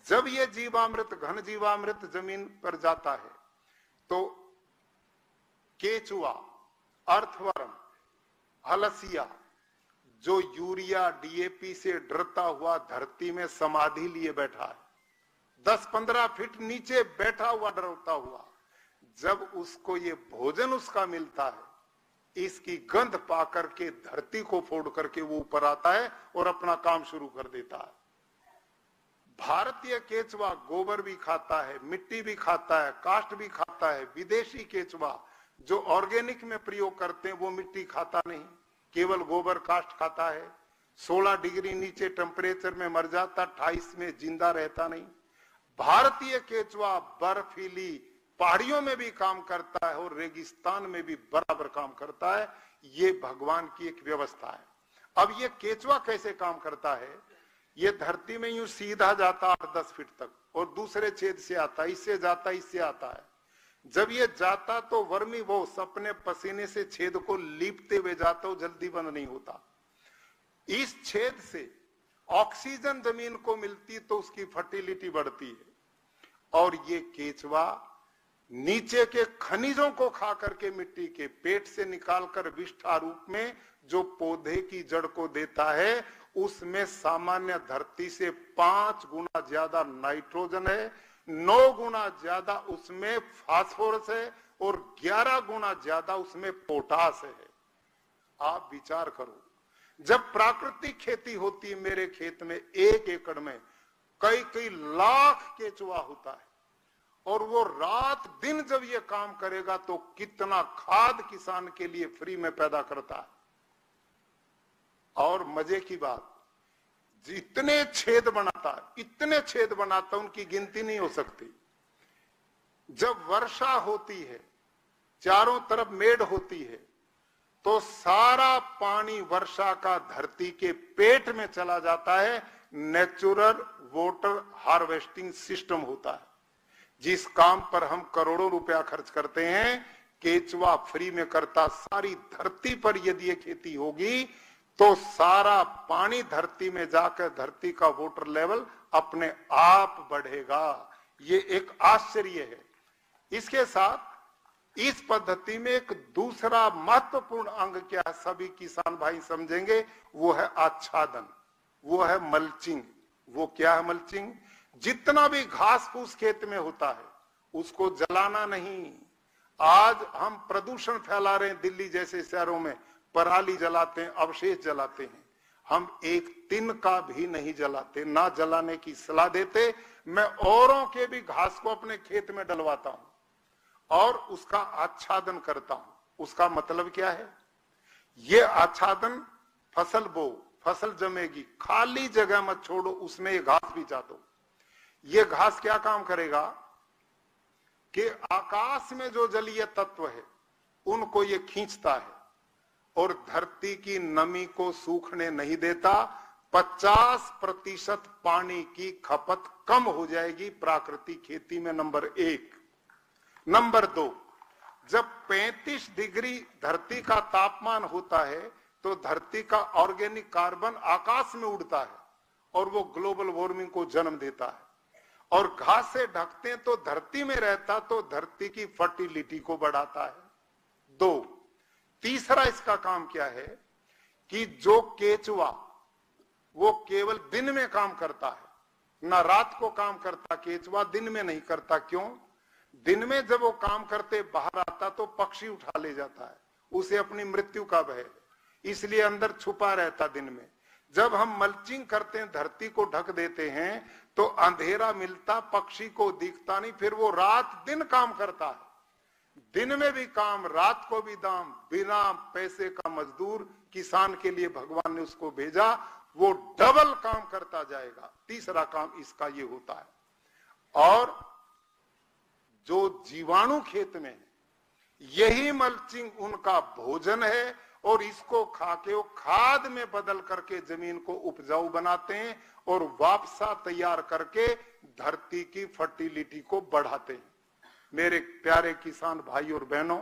जब ये जीवामृत, घन जीवामृत जमीन पर जाता है तो केचुआ, अर्थवर्म, हलसिया, जो यूरिया डीएपी से डरता हुआ धरती में समाधि लिए बैठा है, 10-15 फीट नीचे बैठा हुआ डरता हुआ, जब उसको ये भोजन उसका मिलता है, इसकी गंध पा करके धरती को फोड़ करके वो ऊपर आता है और अपना काम शुरू कर देता है। भारतीय केचुआ गोबर भी खाता है, मिट्टी भी खाता है, काष्ठ भी खाता है। विदेशी केचुआ जो ऑर्गेनिक में प्रयोग करते हैं वो मिट्टी खाता नहीं, केवल गोबर काष्ठ खाता है। 16 डिग्री नीचे टेम्परेचर में मर जाता, 28 में जिंदा रहता नहीं। भारतीय केचुआ बर्फीली पहाड़ियों में भी काम करता है और रेगिस्तान में भी बराबर काम करता है। ये भगवान की एक व्यवस्था है। अब ये केचुआ कैसे काम करता है? ये धरती में यूं सीधा जाता 8-10 फीट तक और दूसरे छेद से आता, इससे जाता, इससे आता है। जब ये जाता तो वर्मी वो अपने पसीने से छेद को लीपते हुए जाता, जल्दी बंद नहीं होता। इस छेद से ऑक्सीजन जमीन को मिलती तो उसकी फर्टिलिटी बढ़ती है। और ये केचुआ नीचे के खनिजों को खा करके मिट्टी के पेट से निकालकर विष्ठा रूप में जो पौधे की जड़ को देता है, उसमें सामान्य धरती से 5 गुना ज्यादा नाइट्रोजन है, 9 गुना ज्यादा उसमें फास्फोरस है और 11 गुना ज्यादा उसमें पोटास है। आप विचार करो, जब प्राकृतिक खेती होती है, मेरे खेत में 1 एकड़ में कई लाख केचुआ होता है और वो रात दिन जब ये काम करेगा तो कितना खाद किसान के लिए फ्री में पैदा करता है। और मजे की बात, जितने छेद बनाता है, इतने छेद बनाता है, उनकी गिनती नहीं हो सकती। जब वर्षा होती है, चारों तरफ मेड़ होती है, तो सारा पानी वर्षा का धरती के पेट में चला जाता है। नेचुरल वाटर हार्वेस्टिंग सिस्टम होता है, जिस काम पर हम करोड़ों रुपया खर्च करते हैं, केचुआ फ्री में करता। सारी धरती पर यदि ये खेती होगी तो सारा पानी धरती में जाकर धरती का वाटर लेवल अपने आप बढ़ेगा। ये एक आश्चर्य है। इसके साथ इस पद्धति में एक दूसरा महत्वपूर्ण अंग क्या है, सभी किसान भाई समझेंगे, वो है आच्छादन, वो है मल्चिंग। वो क्या है मल्चिंग? जितना भी घास फूस खेत में होता है उसको जलाना नहीं। आज हम प्रदूषण फैला रहे हैं, दिल्ली जैसे शहरों में पराली जलाते हैं, अवशेष जलाते हैं। हम एक तिनका भी नहीं जलाते, ना जलाने की सलाह देते। मैं औरों के भी घास को अपने खेत में डलवाता हूं और उसका आच्छादन करता हूं। उसका मतलब क्या है? ये आच्छादन, फसल बो, फसल जमेगी, खाली जगह मत छोड़ो, उसमें ये घास बिछा दो। ये घास क्या काम करेगा कि आकाश में जो जलीय तत्व है उनको ये खींचता है और धरती की नमी को सूखने नहीं देता। 50% पानी की खपत कम हो जाएगी प्राकृतिक खेती में, नंबर 1। नंबर 2, जब 35 डिग्री धरती का तापमान होता है तो धरती का ऑर्गेनिक कार्बन आकाश में उड़ता है और वो ग्लोबल वार्मिंग को जन्म देता है। और घास से ढकते हैं तो धरती में रहता, तो धरती की फर्टिलिटी को बढ़ाता है। 2, तीसरा इसका काम क्या है कि जो केचुआ वो केवल दिन में काम करता है, ना रात को काम करता। केचुआ दिन में नहीं करता। क्यों? दिन में जब वो काम करते बाहर आता तो पक्षी उठा ले जाता है, उसे अपनी मृत्यु का भय, इसलिए अंदर छुपा रहता दिन में। जब हम मल्चिंग करते हैं, धरती को ढक देते हैं, तो अंधेरा मिलता, पक्षी को दिखता नहीं, फिर वो रात दिन काम करता है। दिन में भी काम, रात को भी दाम। बिना पैसे का मजदूर किसान के लिए भगवान ने उसको भेजा, वो डबल काम करता जाएगा। तीसरा काम इसका ये होता है। और जो जीवाणु खेत में, यही मल्चिंग उनका भोजन है और इसको खाके वो खाद में बदल करके जमीन को उपजाऊ बनाते हैं और वापसा तैयार करके धरती की फर्टिलिटी को बढ़ाते हैं। मेरे प्यारे किसान भाई और बहनों,